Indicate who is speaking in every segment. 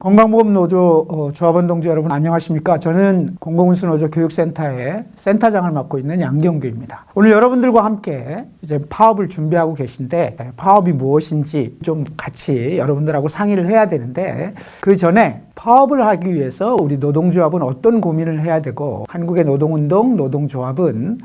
Speaker 1: 건강보험노조 조합원 동지 여러분 안녕하십니까? 저는 공공운수노조 교육센터의 센터장을 맡고 있는 양경규입니다. 오늘 여러분들과 함께 이제 파업을 준비하고 계신데 파업이 무엇인지 좀 같이 여러분들하고 상의를 해야 되는데 그 전에 파업을 하기 위해서 우리 노동조합은 어떤 고민을 해야 되고 한국의 노동운동, 노동조합은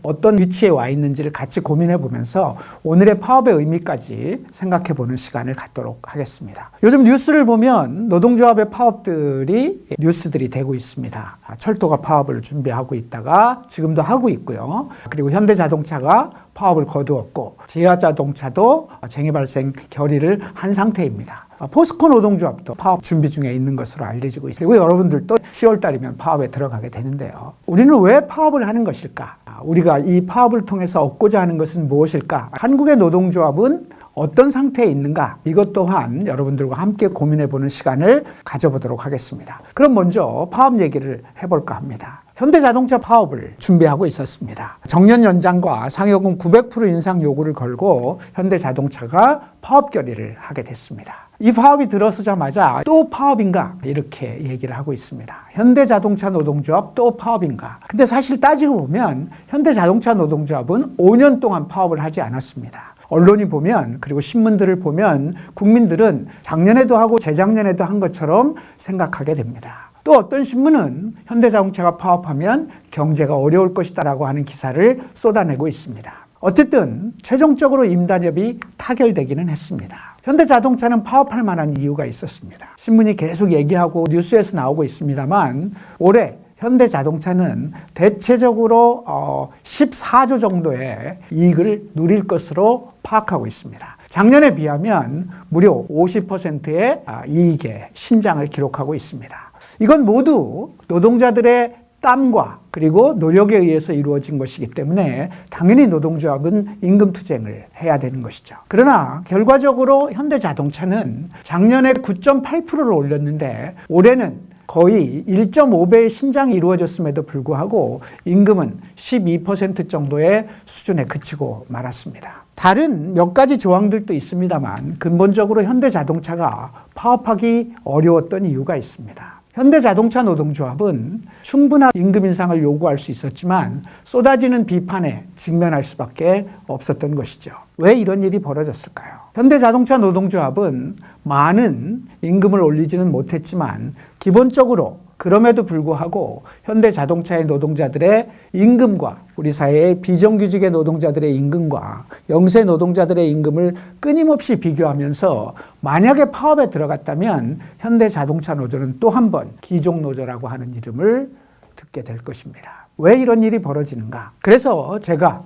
Speaker 1: 어떤 위치에 와 있는지를 같이 고민해 보면서 오늘의 파업의 의미까지 생각해 보는 시간을 갖도록 하겠습니다. 요즘 뉴스를 보면 노동조합의 파업들이 뉴스들이 되고 있습니다. 철도가 파업을 준비하고 있다가 지금도 하고 있고요. 그리고 현대자동차가 파업을 거두었고 지하자동차도 쟁의 발생 결의를 한 상태입니다. 포스코 노동조합도 파업 준비 중에 있는 것으로 알려지고 있습니다. 그리고 여러분들도 10월 달이면 파업에 들어가게 되는데요. 우리는 왜 파업을 하는 것일까? 우리가 이 파업을 통해서 얻고자 하는 것은 무엇일까? 한국의 노동조합은 어떤 상태에 있는가? 이것 또한 여러분들과 함께 고민해보는 시간을 가져보도록 하겠습니다. 그럼 먼저 파업 얘기를 해볼까 합니다. 현대자동차 파업을 준비하고 있었습니다. 정년 연장과 상여금 900% 인상 요구를 걸고 현대자동차가 파업 결의를 하게 됐습니다. 이 파업이 들어서자마자 또 파업인가? 이렇게 얘기를 하고 있습니다. 현대자동차 노동조합 또 파업인가? 근데 사실 따지고 보면 현대자동차 노동조합은 5년 동안 파업을 하지 않았습니다. 언론이 보면 그리고 신문들을 보면 국민들은 작년에도 하고 재작년에도 한 것처럼 생각하게 됩니다. 또 어떤 신문은 현대자동차가 파업하면 경제가 어려울 것이다라고 하는 기사를 쏟아내고 있습니다. 어쨌든 최종적으로 임단협이 타결되기는 했습니다. 현대자동차는 파업할 만한 이유가 있었습니다. 신문이 계속 얘기하고 뉴스에서 나오고 있습니다만 올해 현대자동차는 대체적으로 14조 정도의 이익을 누릴 것으로 파악하고 있습니다. 작년에 비하면 무려 50%의 이익의 신장을 기록하고 있습니다. 이건 모두 노동자들의 땀과 그리고 노력에 의해서 이루어진 것이기 때문에 당연히 노동조합은 임금투쟁을 해야 되는 것이죠. 그러나 결과적으로 현대자동차는 작년에 9.8%를 올렸는데 올해는 거의 1.5배의 신장이 이루어졌음에도 불구하고 임금은 12% 정도의 수준에 그치고 말았습니다. 다른 몇 가지 조항들도 있습니다만 근본적으로 현대자동차가 파업하기 어려웠던 이유가 있습니다. 현대자동차 노동조합은 충분한 임금 인상을 요구할 수 있었지만 쏟아지는 비판에 직면할 수밖에 없었던 것이죠. 왜 이런 일이 벌어졌을까요? 현대자동차 노동조합은 많은 임금을 올리지는 못했지만 기본적으로 그럼에도 불구하고 현대자동차의 노동자들의 임금과 우리 사회의 비정규직의 노동자들의 임금과 영세 노동자들의 임금을 끊임없이 비교하면서 만약에 파업에 들어갔다면 현대자동차 노조는 또 한 번 기종노조라고 하는 이름을 듣게 될 것입니다. 왜 이런 일이 벌어지는가? 그래서 제가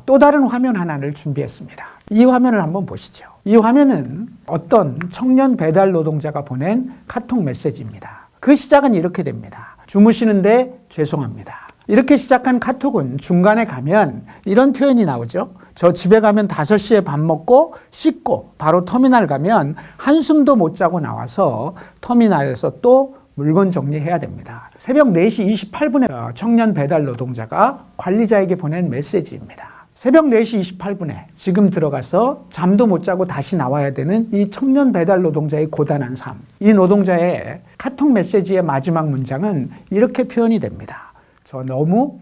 Speaker 1: 또 다른 화면 하나를 준비했습니다. 이 화면을 한번 보시죠. 이 화면은 어떤 청년 배달 노동자가 보낸 카톡 메시지입니다. 그 시작은 이렇게 됩니다. 주무시는데 죄송합니다. 이렇게 시작한 카톡은 중간에 가면 이런 표현이 나오죠. 저 집에 가면 5시에 밥 먹고 씻고 바로 터미널 가면 한숨도 못 자고 나와서 터미널에서 또 물건 정리해야 됩니다. 새벽 4시 28분에 청년 배달 노동자가 관리자에게 보낸 메시지입니다. 새벽 4시 28분에 지금 들어가서 잠도 못 자고 다시 나와야 되는 이 청년 배달 노동자의 고단한 삶. 이 노동자의 카톡 메시지의 마지막 문장은 이렇게 표현이 됩니다. 저 너무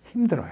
Speaker 1: 힘들어요.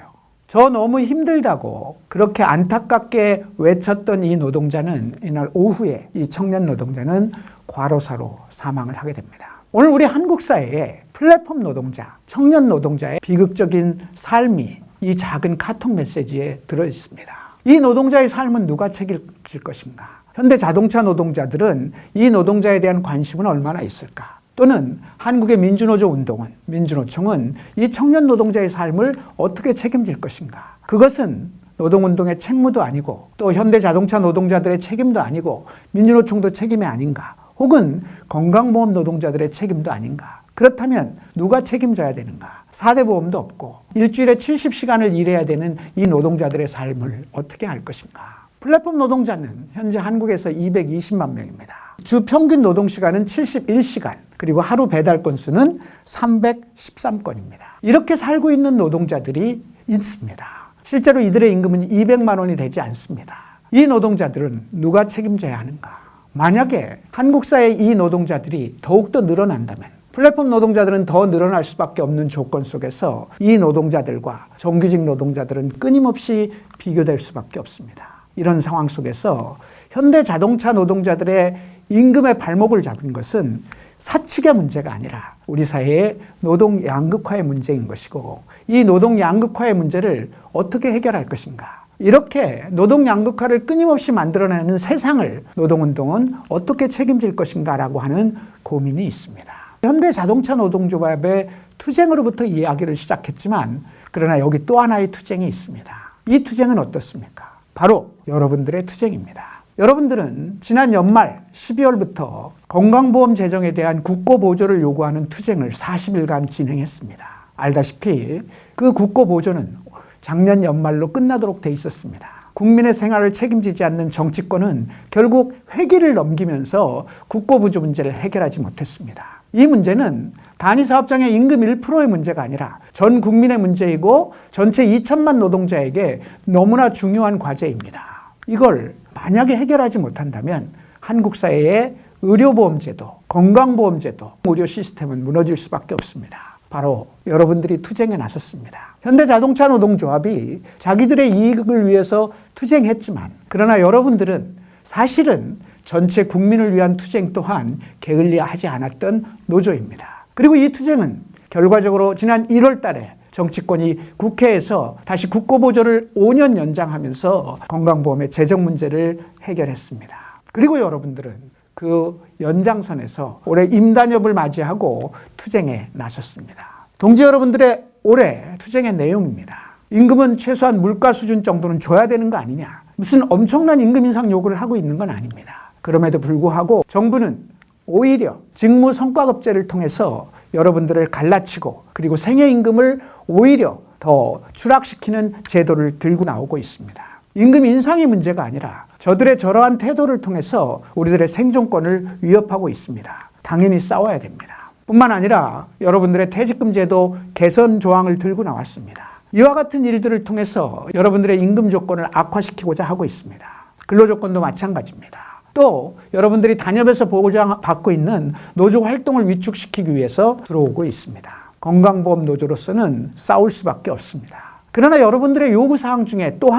Speaker 1: 저 너무 힘들다고 그렇게 안타깝게 외쳤던 이 노동자는 이날 오후에 이 청년 노동자는 과로사로 사망을 하게 됩니다. 오늘 우리 한국 사회에 플랫폼 노동자, 청년 노동자의 비극적인 삶이 이 작은 카톡 메시지에 들어있습니다. 이 노동자의 삶은 누가 책임질 것인가? 현대자동차 노동자들은 이 노동자에 대한 관심은 얼마나 있을까? 또는 한국의 민주노조 운동은, 민주노총은 이 청년 노동자의 삶을 어떻게 책임질 것인가? 그것은 노동운동의 책무도 아니고 또 현대자동차 노동자들의 책임도 아니고 민주노총도 책임이 아닌가? 혹은 건강보험 노동자들의 책임도 아닌가? 그렇다면 누가 책임져야 되는가? 4대 보험도 없고 일주일에 70시간을 일해야 되는 이 노동자들의 삶을 어떻게 할 것인가? 플랫폼 노동자는 현재 한국에서 220만 명입니다. 주 평균 노동시간은 71시간, 그리고 하루 배달 건수는 313건입니다. 이렇게 살고 있는 노동자들이 있습니다. 실제로 이들의 임금은 200만 원이 되지 않습니다. 이 노동자들은 누가 책임져야 하는가? 만약에 한국 사회의 이 노동자들이 더욱더 늘어난다면 플랫폼 노동자들은 더 늘어날 수밖에 없는 조건 속에서 이 노동자들과 정규직 노동자들은 끊임없이 비교될 수밖에 없습니다. 이런 상황 속에서 현대자동차 노동자들의 임금의 발목을 잡은 것은 사측의 문제가 아니라 우리 사회의 노동 양극화의 문제인 것이고, 이 노동 양극화의 문제를 어떻게 해결할 것인가, 이렇게 노동 양극화를 끊임없이 만들어내는 세상을 노동운동은 어떻게 책임질 것인가라고 하는 고민이 있습니다. 현대자동차 노동조합의 투쟁으로부터 이야기를 시작했지만, 그러나 여기 또 하나의 투쟁이 있습니다. 이 투쟁은 어떻습니까? 바로 여러분들의 투쟁입니다. 여러분들은 지난 연말 12월부터 건강보험 제정에 대한 국고보조를 요구하는 투쟁을 40일간 진행했습니다. 알다시피 그 국고보조는 작년 연말로 끝나도록 돼 있었습니다. 국민의 생활을 책임지지 않는 정치권은 결국 회기를 넘기면서 국고보조 문제를 해결하지 못했습니다. 이 문제는 단위사업장의 임금 1%의 문제가 아니라 전 국민의 문제이고 전체 2천만 노동자에게 너무나 중요한 과제입니다. 이걸 만약에 해결하지 못한다면 한국 사회의 의료보험제도, 건강보험제도, 의료 시스템은 무너질 수밖에 없습니다. 바로 여러분들이 투쟁에 나섰습니다. 현대자동차 노동조합이 자기들의 이익을 위해서 투쟁했지만, 그러나 여러분들은 사실은 전체 국민을 위한 투쟁 또한 게을리하지 않았던 노조입니다. 그리고 이 투쟁은 결과적으로 지난 1월 달에 정치권이 국회에서 다시 국고보조를 5년 연장하면서 건강보험의 재정 문제를 해결했습니다. 그리고 여러분들은 그 연장선에서 올해 임단협을 맞이하고 투쟁에 나섰습니다. 동지 여러분들의 올해 투쟁의 내용입니다. 임금은 최소한 물가 수준 정도는 줘야 되는 거 아니냐, 무슨 엄청난 임금 인상 요구를 하고 있는 건 아닙니다. 그럼에도 불구하고 정부는 오히려 직무 성과급제를 통해서 여러분들을 갈라치고, 그리고 생애임금을 오히려 더 추락시키는 제도를 들고 나오고 있습니다. 임금 인상이 문제가 아니라 저들의 저러한 태도를 통해서 우리들의 생존권을 위협하고 있습니다. 당연히 싸워야 됩니다. 뿐만 아니라 여러분들의 퇴직금 제도 개선 조항을 들고 나왔습니다. 이와 같은 일들을 통해서 여러분들의 임금 조건을 악화시키고자 하고 있습니다. 근로조건도 마찬가지입니다. 또 여러분들이 단협에서 보장받고 있는 노조 활동을 위축시키기 위해서 들어오고 있습니다. 건강보험 노조로서는 싸울 수밖에 없습니다. 그러나 여러분들의 요구사항 중에 또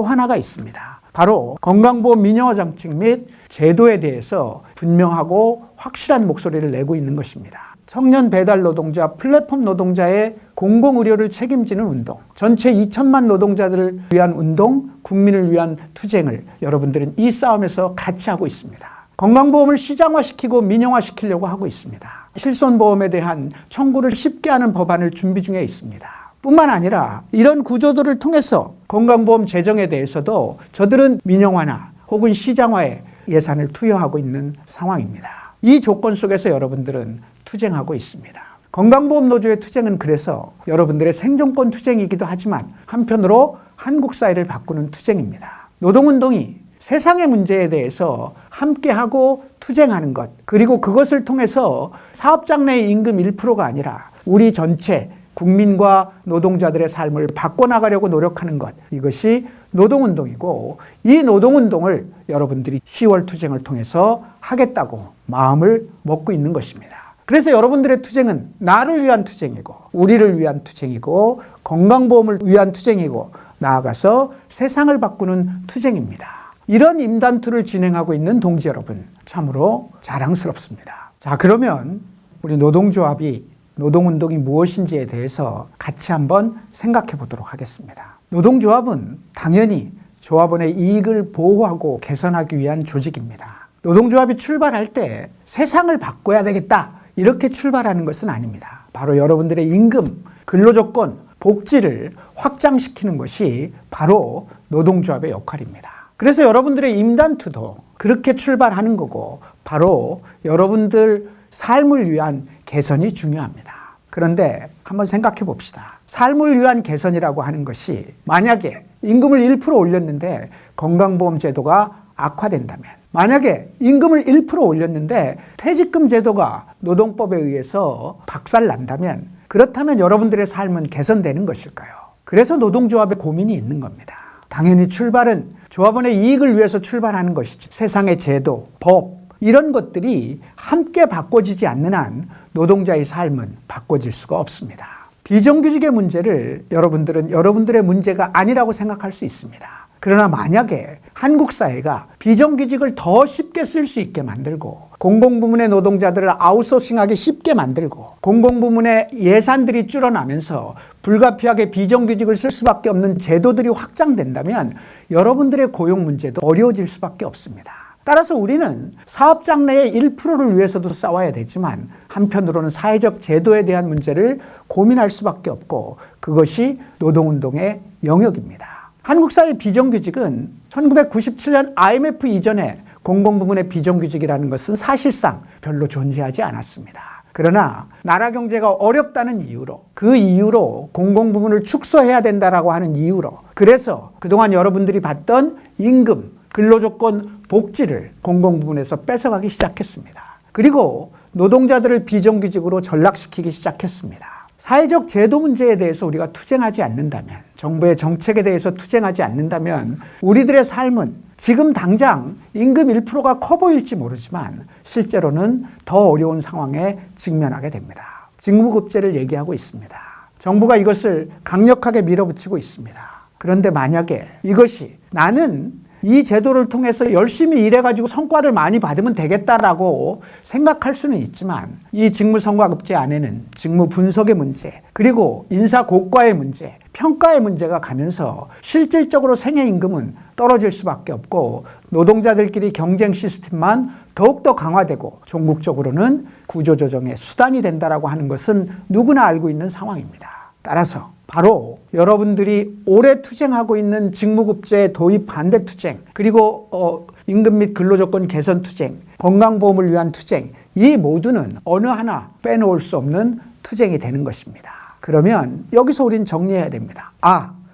Speaker 1: 하나가 있습니다. 바로 건강보험 민영화 정책 및 제도에 대해서 분명하고 확실한 목소리를 내고 있는 것입니다. 청년 배달 노동자, 플랫폼 노동자의 공공의료를 책임지는 운동, 전체 2천만 노동자들을 위한 운동, 국민을 위한 투쟁을 여러분들은 이 싸움에서 같이 하고 있습니다. 건강보험을 시장화시키고 민영화시키려고 하고 있습니다. 실손보험에 대한 청구를 쉽게 하는 법안을 준비 중에 있습니다. 뿐만 아니라 이런 구조들을 통해서 건강보험 재정에 대해서도 저들은 민영화나 혹은 시장화에 예산을 투여하고 있는 상황입니다. 이 조건 속에서 여러분들은 투쟁하고 있습니다. 건강보험 노조의 투쟁은 그래서 여러분들의 생존권 투쟁이기도 하지만 한편으로 한국 사회를 바꾸는 투쟁입니다. 노동운동이 세상의 문제에 대해서 함께하고 투쟁하는 것, 그리고 그것을 통해서 사업장 내 임금 1%가 아니라 우리 전체 국민과 노동자들의 삶을 바꿔나가려고 노력하는 것, 이것이 노동운동이고, 이 노동운동을 여러분들이 10월 투쟁을 통해서 하겠다고 마음을 먹고 있는 것입니다. 그래서 여러분들의 투쟁은 나를 위한 투쟁이고, 우리를 위한 투쟁이고, 건강보험을 위한 투쟁이고, 나아가서 세상을 바꾸는 투쟁입니다. 이런 임단투를 진행하고 있는 동지 여러분, 참으로 자랑스럽습니다. 자, 그러면 우리 노동조합이 노동운동이 무엇인지에 대해서 같이 한번 생각해 보도록 하겠습니다. 노동조합은 당연히 조합원의 이익을 보호하고 개선하기 위한 조직입니다. 노동조합이 출발할 때 세상을 바꿔야 되겠다, 이렇게 출발하는 것은 아닙니다. 바로 여러분들의 임금, 근로조건, 복지를 확장시키는 것이 바로 노동조합의 역할입니다. 그래서 여러분들의 임단투도 그렇게 출발하는 거고, 바로 여러분들 삶을 위한 개선이 중요합니다. 그런데 한번 생각해 봅시다. 삶을 위한 개선이라고 하는 것이 만약에 임금을 1% 올렸는데 건강보험 제도가 악화된다면, 만약에 임금을 1% 올렸는데 퇴직금 제도가 노동법에 의해서 박살난다면, 그렇다면 여러분들의 삶은 개선되는 것일까요? 그래서 노동조합의 고민이 있는 겁니다. 당연히 출발은 조합원의 이익을 위해서 출발하는 것이지 세상의 제도, 법 이런 것들이 함께 바꿔지지 않는 한 노동자의 삶은 바꿔질 수가 없습니다. 비정규직의 문제를 여러분들은 여러분들의 문제가 아니라고 생각할 수 있습니다. 그러나 만약에 한국 사회가 비정규직을 더 쉽게 쓸 수 있게 만들고 공공부문의 노동자들을 아웃소싱하기 쉽게 만들고 공공부문의 예산들이 줄어나면서 불가피하게 비정규직을 쓸 수밖에 없는 제도들이 확장된다면 여러분들의 고용 문제도 어려워질 수밖에 없습니다. 따라서 우리는 사업장 내의 1%를 위해서도 싸워야 되지만 한편으로는 사회적 제도에 대한 문제를 고민할 수밖에 없고 그것이 노동운동의 영역입니다. 한국 사회 비정규직은 1997년 IMF 이전에 공공부문의 비정규직이라는 것은 사실상 별로 존재하지 않았습니다. 그러나 나라 경제가 어렵다는 이유로 그 이유로 공공부문을 축소해야 된다라고 하는 이유로 그래서 그동안 여러분들이 봤던 임금, 근로조건, 복지를 공공부문에서 뺏어가기 시작했습니다. 그리고 노동자들을 비정규직으로 전락시키기 시작했습니다. 사회적 제도 문제에 대해서 우리가 투쟁하지 않는다면, 정부의 정책에 대해서 투쟁하지 않는다면 우리들의 삶은 지금 당장 임금 1%가 커 보일지 모르지만 실제로는 더 어려운 상황에 직면하게 됩니다. 직무급제를 얘기하고 있습니다. 정부가 이것을 강력하게 밀어붙이고 있습니다. 그런데 만약에 이것이 나는 이 제도를 통해서 열심히 일해가지고 성과를 많이 받으면 되겠다라고 생각할 수는 있지만 이 직무성과급제 안에는 직무 분석의 문제, 그리고 인사 고과의 문제, 평가의 문제가 가면서 실질적으로 생애임금은 떨어질 수밖에 없고 노동자들끼리 경쟁 시스템만 더욱더 강화되고 종국적으로는 구조조정의 수단이 된다라고 하는 것은 누구나 알고 있는 상황입니다. 따라서 바로 여러분들이 오래 투쟁하고 있는 직무급제 도입 반대 투쟁, 그리고 임금 및 근로조건 개선 투쟁, 건강보험을 위한 투쟁, 이 모두는 어느 하나 빼놓을 수 없는 투쟁이 되는 것입니다. 그러면 여기서 우리는 정리해야 됩니다.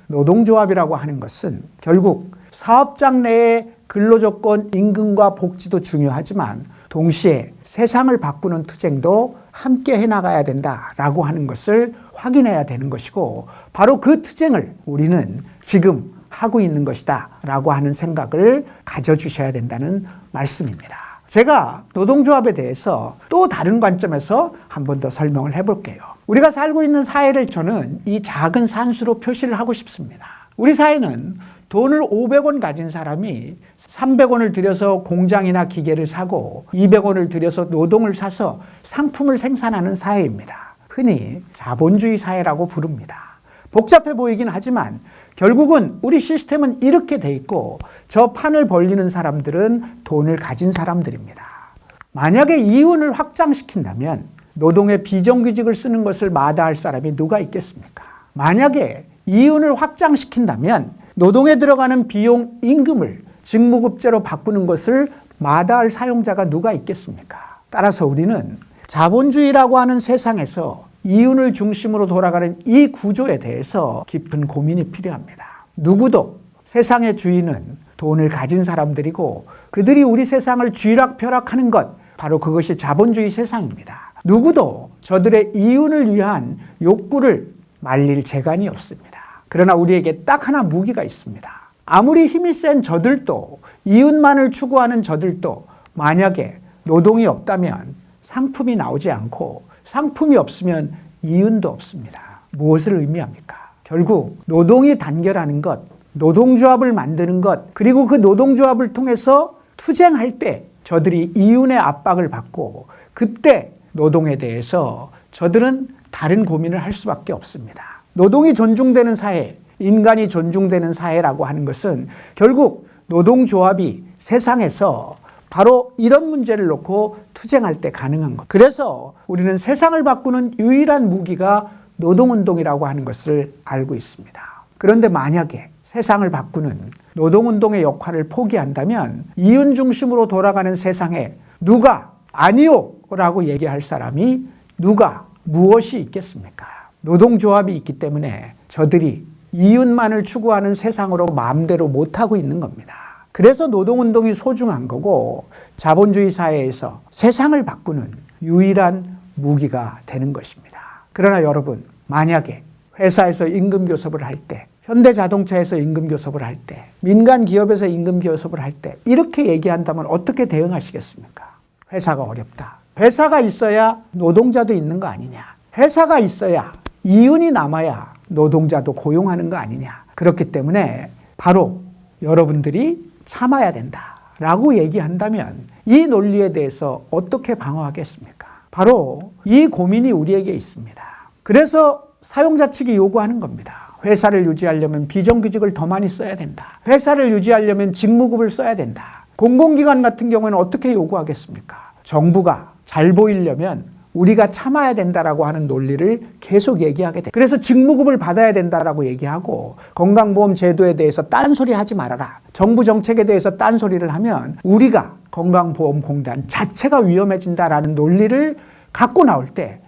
Speaker 1: 노동조합이라고 하는 것은 결국 사업장 내의 근로조건, 임금과 복지도 중요하지만 동시에 세상을 바꾸는 투쟁도 함께 해나가야 된다라고 하는 것을 확인해야 되는 것이고 바로 그 투쟁을 우리는 지금 하고 있는 것이다 라고 하는 생각을 가져주셔야 된다는 말씀입니다. 제가 노동조합에 대해서 또 다른 관점에서 한 번 더 설명을 해볼게요. 우리가 살고 있는 사회를 저는 이 작은 산수로 표시를 하고 싶습니다. 우리 사회는 돈을 500원 가진 사람이 300원을 들여서 공장이나 기계를 사고 200원을 들여서 노동을 사서 상품을 생산하는 사회입니다. 흔히 자본주의 사회라고 부릅니다. 복잡해 보이긴 하지만 결국은 우리 시스템은 이렇게 돼 있고 저 판을 벌리는 사람들은 돈을 가진 사람들입니다. 만약에 이윤을 확장시킨다면 노동의 비정규직을 쓰는 것을 마다할 사람이 누가 있겠습니까? 만약에 이윤을 확장시킨다면 노동에 들어가는 비용 임금을 직무급제로 바꾸는 것을 마다할 사용자가 누가 있겠습니까? 따라서 우리는 자본주의라고 하는 세상에서 이윤을 중심으로 돌아가는 이 구조에 대해서 깊은 고민이 필요합니다. 누구도 세상의 주인은 돈을 가진 사람들이고 그들이 우리 세상을 쥐락펴락하는 것, 바로 그것이 자본주의 세상입니다. 누구도 저들의 이윤을 위한 욕구를 말릴 재간이 없습니다. 그러나 우리에게 딱 하나 무기가 있습니다. 아무리 힘이 센 저들도, 이윤만을 추구하는 저들도 만약에 노동이 없다면 상품이 나오지 않고 상품이 없으면 이윤도 없습니다. 무엇을 의미합니까? 결국 노동이 단결하는 것, 노동조합을 만드는 것, 그리고 그 노동조합을 통해서 투쟁할 때 저들이 이윤의 압박을 받고 그때 노동에 대해서 저들은 다른 고민을 할 수밖에 없습니다. 노동이 존중되는 사회, 인간이 존중되는 사회라고 하는 것은 결국 노동조합이 세상에서 바로 이런 문제를 놓고 투쟁할 때 가능한 것. 그래서 우리는 세상을 바꾸는 유일한 무기가 노동운동이라고 하는 것을 알고 있습니다. 그런데 만약에 세상을 바꾸는 노동운동의 역할을 포기한다면 이윤 중심으로 돌아가는 세상에 누가 아니요 라고 얘기할 사람이 누가 무엇이 있겠습니까? 노동조합이 있기 때문에 저들이 이윤만을 추구하는 세상으로 마음대로 못하고 있는 겁니다. 그래서 노동운동이 소중한 거고 자본주의 사회에서 세상을 바꾸는 유일한 무기가 되는 것입니다. 그러나 여러분, 만약에 회사에서 임금 교섭을 할 때 현대자동차에서 임금교섭을 할 때, 민간 기업에서 임금교섭을 할 때 이렇게 얘기한다면 어떻게 대응하시겠습니까? 회사가 어렵다. 회사가 있어야 노동자도 있는 거 아니냐. 회사가 있어야 이윤이 남아야 노동자도 고용하는 거 아니냐. 그렇기 때문에 바로 여러분들이 참아야 된다라고 얘기한다면 이 논리에 대해서 어떻게 방어하겠습니까? 바로 이 고민이 우리에게 있습니다. 그래서 사용자 측이 요구하는 겁니다. 회사를 유지하려면 비정규직을 더 많이 써야 된다. 회사를 유지하려면 직무급을 써야 된다. 공공기관 같은 경우에는 어떻게 요구하겠습니까? 정부가 잘 보이려면 우리가 참아야 된다라고 하는 논리를 계속 얘기하게 돼. 그래서 직무급을 받아야 된다라고 얘기하고 건강보험 제도에 대해서 딴소리 하지 말아라. 정부 정책에 대해서 딴소리를 하면 우리가 건강보험공단 자체가 위험해진다라는 논리를 갖고 나올 때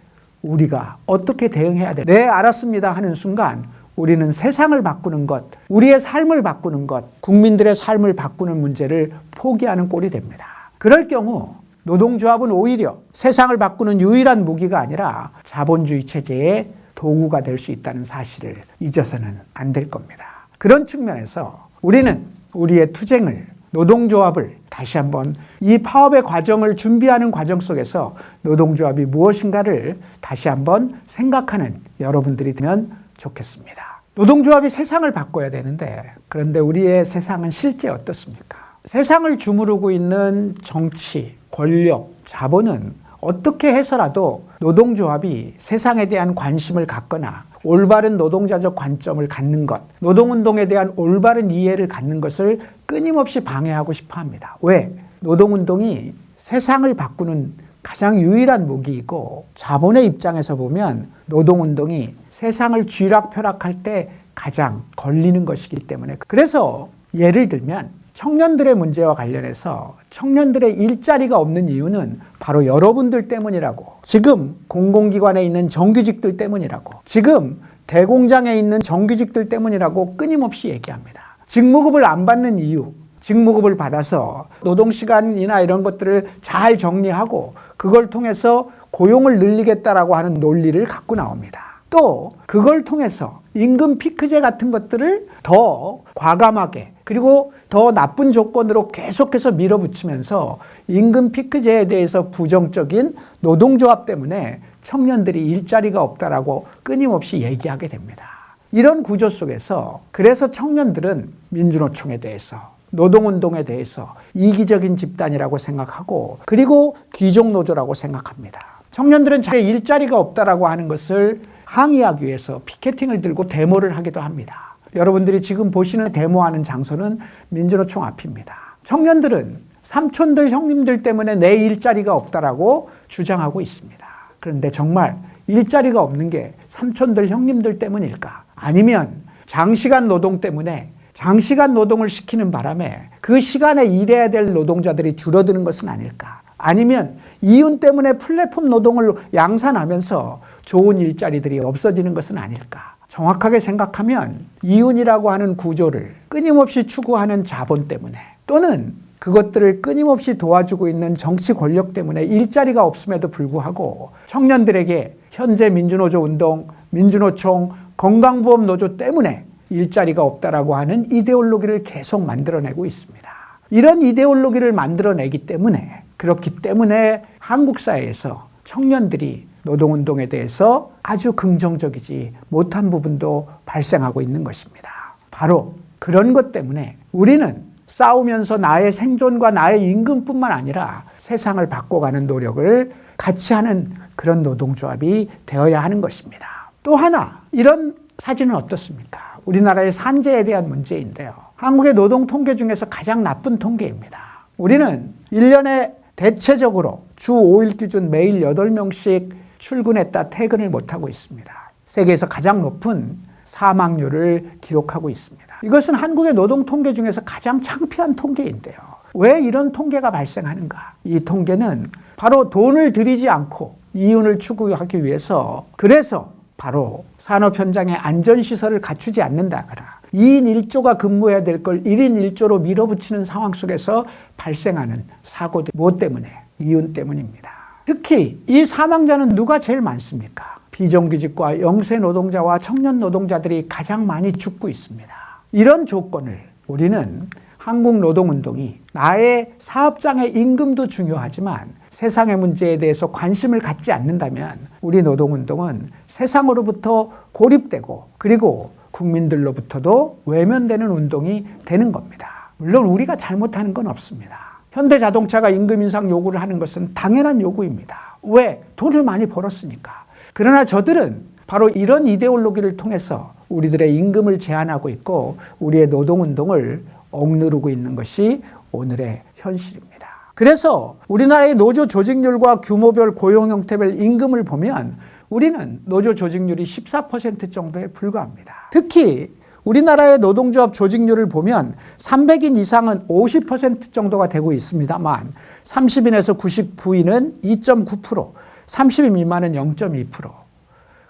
Speaker 1: 우리가 어떻게 대응해야 돼? 네, 알았습니다 하는 순간 우리는 세상을 바꾸는 것, 우리의 삶을 바꾸는 것, 국민들의 삶을 바꾸는 문제를 포기하는 꼴이 됩니다. 그럴 경우 노동조합은 오히려 세상을 바꾸는 유일한 무기가 아니라 자본주의 체제의 도구가 될 수 있다는 사실을 잊어서는 안 될 겁니다. 그런 측면에서 우리는 우리의 투쟁을, 노동조합을 다시 한번 이 파업의 과정을 준비하는 과정 속에서 노동조합이 무엇인가를 다시 한번 생각하는 여러분들이 되면 좋겠습니다. 노동조합이 세상을 바꿔야 되는데 그런데 우리의 세상은 실제 어떻습니까? 세상을 주무르고 있는 정치, 권력, 자본은 어떻게 해서라도 노동조합이 세상에 대한 관심을 갖거나 올바른 노동자적 관점을 갖는 것, 노동운동에 대한 올바른 이해를 갖는 것을 끊임없이 방해하고 싶어 합니다. 왜? 노동운동이 세상을 바꾸는 가장 유일한 무기이고 자본의 입장에서 보면 노동운동이 세상을 쥐락펴락할 때 가장 걸리는 것이기 때문에 그래서 예를 들면 청년들의 문제와 관련해서 청년들의 일자리가 없는 이유는 바로 여러분들 때문이라고 지금 공공기관에 있는 정규직들 때문이라고 지금 대공장에 있는 정규직들 때문이라고 끊임없이 얘기합니다. 직무급을 안 받는 이유 직무급을 받아서 노동시간이나 이런 것들을 잘 정리하고 그걸 통해서 고용을 늘리겠다라고 하는 논리를 갖고 나옵니다. 또 그걸 통해서 임금 피크제 같은 것들을 더 과감하게 그리고 더 나쁜 조건으로 계속해서 밀어붙이면서 임금 피크제에 대해서 부정적인 노동조합 때문에 청년들이 일자리가 없다라고 끊임없이 얘기하게 됩니다. 이런 구조 속에서 그래서 청년들은 민주노총에 대해서 노동운동에 대해서 이기적인 집단이라고 생각하고 그리고 귀족노조라고 생각합니다. 청년들은 자기 일자리가 없다라고 하는 것을 항의하기 위해서 피켓팅을 들고 데모를 하기도 합니다. 여러분들이 지금 보시는 데모하는 장소는 민주노총 앞입니다. 청년들은 삼촌들 형님들 때문에 내 일자리가 없다라고 주장하고 있습니다. 그런데 정말 일자리가 없는 게 삼촌들 형님들 때문일까? 아니면 장시간 노동 때문에 장시간 노동을 시키는 바람에 그 시간에 일해야 될 노동자들이 줄어드는 것은 아닐까? 아니면 이윤 때문에 플랫폼 노동을 양산하면서 좋은 일자리들이 없어지는 것은 아닐까? 정확하게 생각하면 이윤이라고 하는 구조를 끊임없이 추구하는 자본 때문에 또는 그것들을 끊임없이 도와주고 있는 정치 권력 때문에 일자리가 없음에도 불구하고 청년들에게 현재 민주노조 운동, 민주노총, 건강보험 노조 때문에 일자리가 없다라고 하는 이데올로기를 계속 만들어내고 있습니다. 이런 이데올로기를 만들어내기 때문에 그렇기 때문에 한국 사회에서 청년들이 노동운동에 대해서 아주 긍정적이지 못한 부분도 발생하고 있는 것입니다. 바로 그런 것 때문에 우리는 싸우면서 나의 생존과 나의 임금뿐만 아니라 세상을 바꿔가는 노력을 같이 하는 그런 노동조합이 되어야 하는 것입니다. 또 하나 이런 사진은 어떻습니까? 우리나라의 산재에 대한 문제인데요. 한국의 노동 통계 중에서 가장 나쁜 통계입니다. 우리는 1년에 대체적으로 주 5일 기준 매일 8명씩 출근했다 퇴근을 못하고 있습니다. 세계에서 가장 높은 사망률을 기록하고 있습니다. 이것은 한국의 노동 통계 중에서 가장 창피한 통계인데요. 왜 이런 통계가 발생하는가? 이 통계는 바로 돈을 들이지 않고 이윤을 추구하기 위해서 그래서 바로 산업 현장의 안전시설을 갖추지 않는다거나 2인 1조가 근무해야 될 걸 1인 1조로 밀어붙이는 상황 속에서 발생하는 사고들 무엇 때문에? 이윤 때문입니다. 특히 이 사망자는 누가 제일 많습니까? 비정규직과 영세 노동자와 청년 노동자들이 가장 많이 죽고 있습니다. 이런 조건을 우리는 한국 노동운동이 나의 사업장의 임금도 중요하지만 세상의 문제에 대해서 관심을 갖지 않는다면 우리 노동운동은 세상으로부터 고립되고 그리고 국민들로부터도 외면되는 운동이 되는 겁니다. 물론 우리가 잘못하는 건 없습니다. 현대자동차가 임금 인상 요구를 하는 것은 당연한 요구입니다. 왜? 돈을 많이 벌었으니까. 그러나 저들은 바로 이런 이데올로기를 통해서 우리들의 임금을 제한하고 있고 우리의 노동운동을 억누르고 있는 것이 오늘의 현실입니다. 그래서 우리나라의 노조 조직률과 규모별 고용 형태별 임금을 보면 우리는 노조 조직률이 14% 정도에 불과합니다. 특히 우리나라의 노동조합 조직률을 보면 300인 이상은 50% 정도가 되고 있습니다만 30인에서 99인은 2.9%, 30인 미만은 0.2%.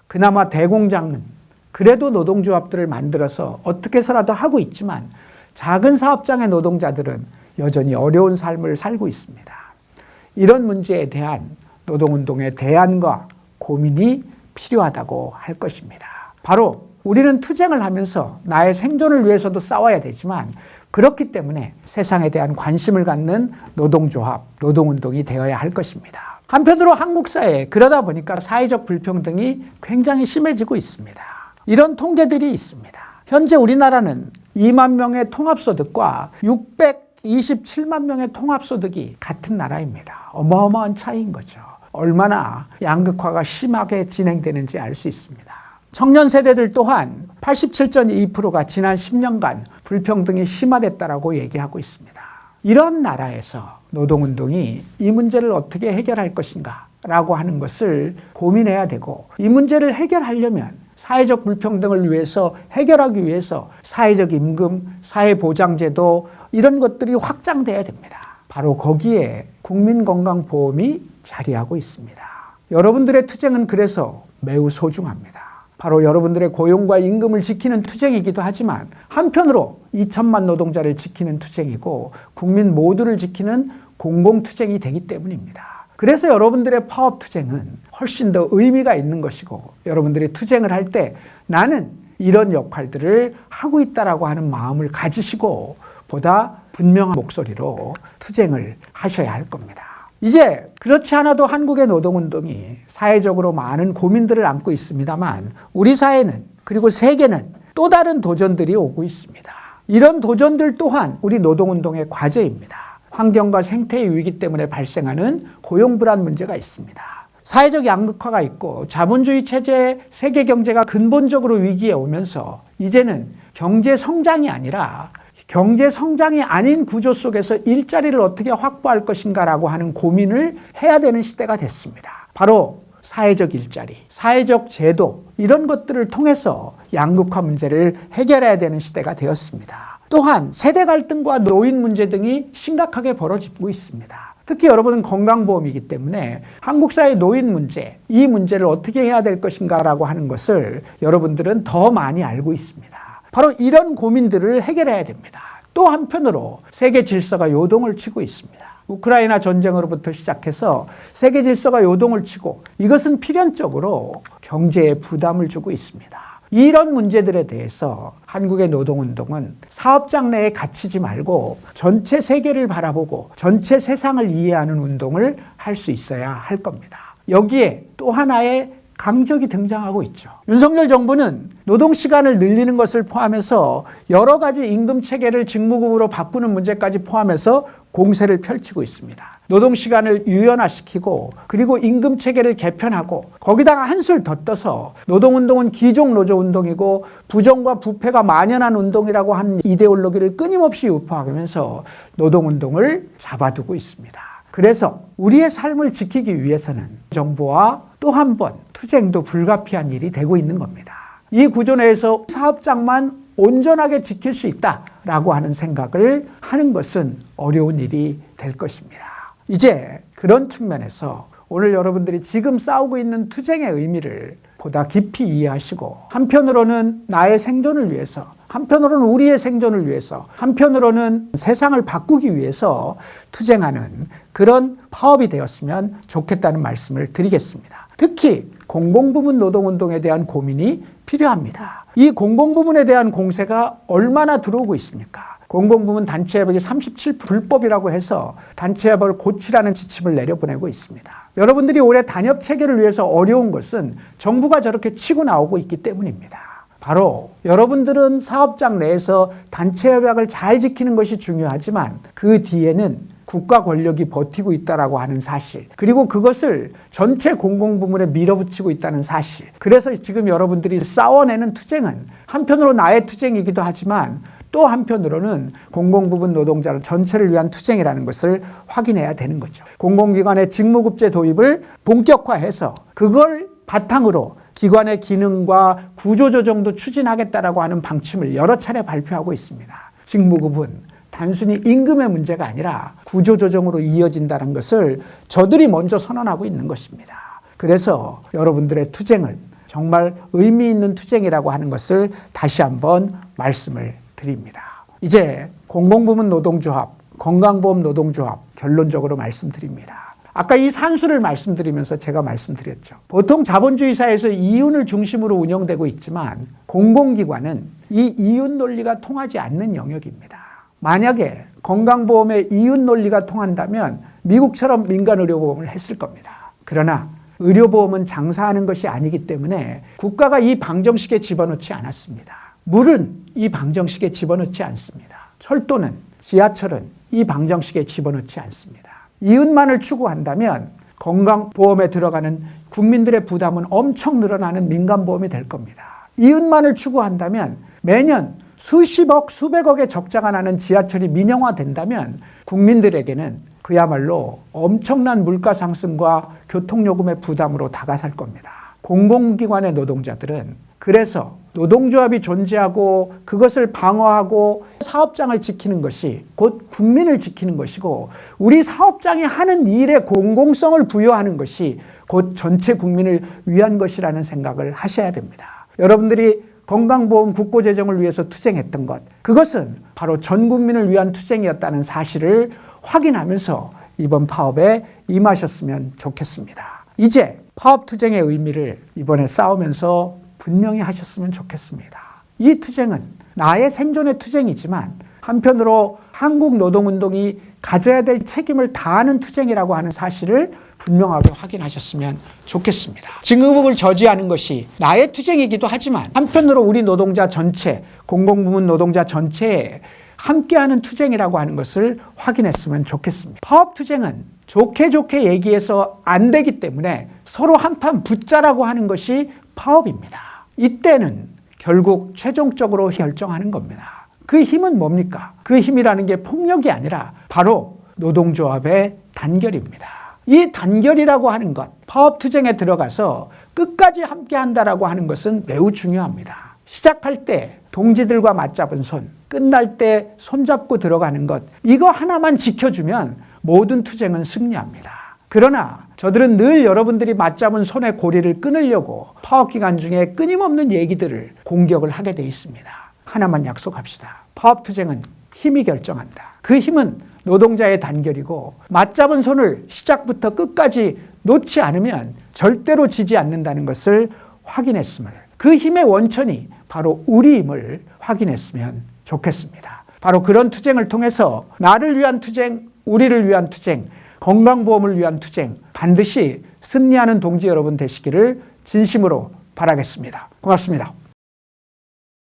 Speaker 1: 그나마 대공장은 그래도 노동조합들을 만들어서 어떻게 해서라도 하고 있지만 작은 사업장의 노동자들은 여전히 어려운 삶을 살고 있습니다. 이런 문제에 대한 노동운동의 대안과 고민이 필요하다고 할 것입니다. 바로 우리는 투쟁을 하면서 나의 생존을 위해서도 싸워야 되지만 그렇기 때문에 세상에 대한 관심을 갖는 노동조합, 노동운동이 되어야 할 것입니다. 한편으로 한국 사회에 그러다 보니까 사회적 불평등이 굉장히 심해지고 있습니다. 이런 통계들이 있습니다. 현재 우리나라는 2만 명의 통합소득과 627만 명의 통합소득이 같은 나라입니다. 어마어마한 차이인 거죠. 얼마나 양극화가 심하게 진행되는지 알 수 있습니다. 청년 세대들 또한 87.2%가 지난 10년간 불평등이 심화됐다라고 얘기하고 있습니다. 이런 나라에서 노동운동이 이 문제를 어떻게 해결할 것인가 라고 하는 것을 고민해야 되고 이 문제를 해결하려면 사회적 불평등을 위해서 해결하기 위해서 사회적 임금, 사회보장제도 이런 것들이 확장돼야 됩니다. 바로 거기에 국민건강보험이 자리하고 있습니다. 여러분들의 투쟁은 그래서 매우 소중합니다. 바로 여러분들의 고용과 임금을 지키는 투쟁이기도 하지만 한편으로 2천만 노동자를 지키는 투쟁이고 국민 모두를 지키는 공공투쟁이 되기 때문입니다. 그래서 여러분들의 파업투쟁은 훨씬 더 의미가 있는 것이고 여러분들이 투쟁을 할 때 나는 이런 역할들을 하고 있다라고 하는 마음을 가지시고 보다 분명한 목소리로 투쟁을 하셔야 할 겁니다. 이제 그렇지 않아도 한국의 노동운동이 사회적으로 많은 고민들을 안고 있습니다만 우리 사회는 그리고 세계는 또 다른 도전들이 오고 있습니다. 이런 도전들 또한 우리 노동운동의 과제입니다. 환경과 생태의 위기 때문에 발생하는 고용불안 문제가 있습니다. 사회적 양극화가 있고 자본주의 체제의 세계 경제가 근본적으로 위기에 오면서 이제는 경제 성장이 아니라 경제 성장이 아닌 구조 속에서 일자리를 어떻게 확보할 것인가라고 하는 고민을 해야 되는 시대가 됐습니다. 바로 사회적 일자리, 사회적 제도 이런 것들을 통해서 양극화 문제를 해결해야 되는 시대가 되었습니다. 또한 세대 갈등과 노인 문제 등이 심각하게 벌어지고 있습니다. 특히 여러분은 건강보험이기 때문에 한국 사회 노인 문제, 이 문제를 어떻게 해야 될 것인가라고 하는 것을 여러분들은 더 많이 알고 있습니다. 바로 이런 고민들을 해결해야 됩니다. 또 한편으로 세계 질서가 요동을 치고 있습니다. 우크라이나 전쟁으로부터 시작해서 세계 질서가 요동을 치고 이것은 필연적으로 경제에 부담을 주고 있습니다. 이런 문제들에 대해서 한국의 노동운동은 사업장 내에 갇히지 말고 전체 세계를 바라보고 전체 세상을 이해하는 운동을 할 수 있어야 할 겁니다. 여기에 또 하나의 강적이 등장하고 있죠. 윤석열 정부는 노동시간을 늘리는 것을 포함해서 여러 가지 임금체계를 직무급으로 바꾸는 문제까지 포함해서 공세를 펼치고 있습니다. 노동시간을 유연화시키고 그리고 임금체계를 개편하고 거기다가 한술 더 떠서 노동운동은 기종노조운동이고 부정과 부패가 만연한 운동이라고 하는 이데올로기를 끊임없이 유포하면서 노동운동을 잡아두고 있습니다. 그래서 우리의 삶을 지키기 위해서는 정부와 또 한 번 투쟁도 불가피한 일이 되고 있는 겁니다. 이 구조 내에서 사업장만 온전하게 지킬 수 있다라고 하는 생각을 하는 것은 어려운 일이 될 것입니다. 이제 그런 측면에서 오늘 여러분들이 지금 싸우고 있는 투쟁의 의미를 보다 깊이 이해하시고 한편으로는 나의 생존을 위해서 한편으로는 우리의 생존을 위해서, 한편으로는 세상을 바꾸기 위해서 투쟁하는 그런 파업이 되었으면 좋겠다는 말씀을 드리겠습니다. 특히 공공부문 노동운동에 대한 고민이 필요합니다. 이 공공부문에 대한 공세가 얼마나 들어오고 있습니까? 공공부문 단체협약이 37 불법이라고 해서 단체협약을 고치라는 지침을 내려보내고 있습니다. 여러분들이 올해 단협 체계를 위해서 어려운 것은 정부가 저렇게 치고 나오고 있기 때문입니다. 바로 여러분들은 사업장 내에서 단체협약을 잘 지키는 것이 중요하지만 그 뒤에는 국가 권력이 버티고 있다라고 하는 사실, 그리고 그것을 전체 공공부문에 밀어붙이고 있다는 사실. 그래서 지금 여러분들이 싸워내는 투쟁은 한편으로 나의 투쟁이기도 하지만 또 한편으로는 공공부문 노동자 전체를 위한 투쟁이라는 것을 확인해야 되는 거죠. 공공기관의 직무급제 도입을 본격화해서 그걸 바탕으로 기관의 기능과 구조조정도 추진하겠다라고 하는 방침을 여러 차례 발표하고 있습니다. 직무급은 단순히 임금의 문제가 아니라 구조조정으로 이어진다는 것을 저들이 먼저 선언하고 있는 것입니다. 그래서 여러분들의 투쟁은 정말 의미 있는 투쟁이라고 하는 것을 다시 한번 말씀을 드립니다. 이제 공공부문 노동조합, 건강보험 노동조합 결론적으로 말씀드립니다. 아까 이 산수를 말씀드리면서 제가 말씀드렸죠. 보통 자본주의 사회에서 이윤을 중심으로 운영되고 있지만 공공기관은 이 이윤 논리가 통하지 않는 영역입니다. 만약에 건강보험의 이윤 논리가 통한다면 미국처럼 민간의료보험을 했을 겁니다. 그러나 의료보험은 장사하는 것이 아니기 때문에 국가가 이 방정식에 집어넣지 않았습니다. 물은 이 방정식에 집어넣지 않습니다. 철도는, 지하철은 이 방정식에 집어넣지 않습니다. 이윤만을 추구한다면 건강보험에 들어가는 국민들의 부담은 엄청 늘어나는 민간보험이 될 겁니다. 이윤만을 추구한다면 매년 수십억, 수백억의 적자가 나는 지하철이 민영화된다면 국민들에게는 그야말로 엄청난 물가 상승과 교통요금의 부담으로 다가설 겁니다. 공공기관의 노동자들은 그래서 노동조합이 존재하고 그것을 방어하고 사업장을 지키는 것이 곧 국민을 지키는 것이고 우리 사업장이 하는 일의 공공성을 부여하는 것이 곧 전체 국민을 위한 것이라는 생각을 하셔야 됩니다. 여러분들이 건강보험 국고재정을 위해서 투쟁했던 것, 그것은 바로 전 국민을 위한 투쟁이었다는 사실을 확인하면서 이번 파업에 임하셨으면 좋겠습니다. 이제 파업 투쟁의 의미를 이번에 싸우면서 분명히 하셨으면 좋겠습니다. 이 투쟁은 나의 생존의 투쟁이지만 한편으로 한국 노동운동이 가져야 될 책임을 다하는 투쟁이라고 하는 사실을 분명하게 확인하셨으면 좋겠습니다. 진급을 저지하는 것이 나의 투쟁이기도 하지만 한편으로 우리 노동자 전체, 공공부문 노동자 전체에 함께하는 투쟁이라고 하는 것을 확인했으면 좋겠습니다. 파업 투쟁은 좋게 얘기해서 안 되기 때문에 서로 한판 붙자라고 하는 것이 파업입니다. 이때는 결국 최종적으로 결정하는 겁니다. 그 힘은 뭡니까? 그 힘이라는 게 폭력이 아니라 바로 노동조합의 단결입니다. 이 단결이라고 하는 것, 파업투쟁에 들어가서 끝까지 함께한다라고 하는 것은 매우 중요합니다. 시작할 때 동지들과 맞잡은 손, 끝날 때 손잡고 들어가는 것, 이거 하나만 지켜주면 모든 투쟁은 승리합니다. 그러나 저들은 늘 여러분들이 맞잡은 손의 고리를 끊으려고 파업기간 중에 끊임없는 얘기들을 공격을 하게 돼 있습니다. 하나만 약속합시다. 파업투쟁은 힘이 결정한다. 그 힘은 노동자의 단결이고 맞잡은 손을 시작부터 끝까지 놓지 않으면 절대로 지지 않는다는 것을 확인했음을, 그 힘의 원천이 바로 우리임을 확인했으면 좋겠습니다. 바로 그런 투쟁을 통해서 나를 위한 투쟁, 우리를 위한 투쟁, 건강보험을 위한 투쟁 반드시 승리하는 동지 여러분 되시기를 진심으로 바라겠습니다. 고맙습니다.